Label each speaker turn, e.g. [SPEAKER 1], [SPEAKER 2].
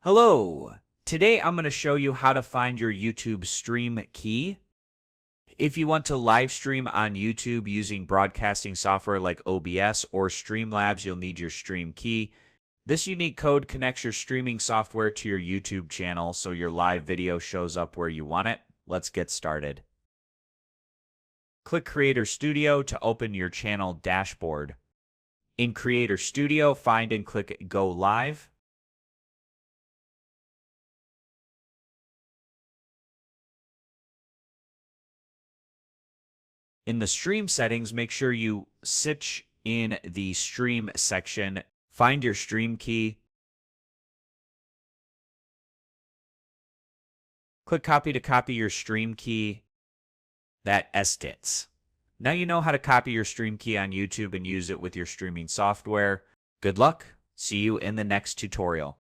[SPEAKER 1] Hello! Today I'm going to show you how to find your YouTube stream key. If you want to live stream on YouTube using broadcasting software like OBS or Streamlabs, you'll need your stream key. This unique code connects your streaming software to your YouTube channel so your live video shows up where you want it. Let's get started. Click Creator Studio to open your channel dashboard. In Creator Studio, find and click Go Live. In the stream settings, make sure you search in the stream section, find your stream key, click copy to copy your stream key, that edits. Now you know how to copy your stream key on YouTube and use it with your streaming software. Good luck. See you in the next tutorial.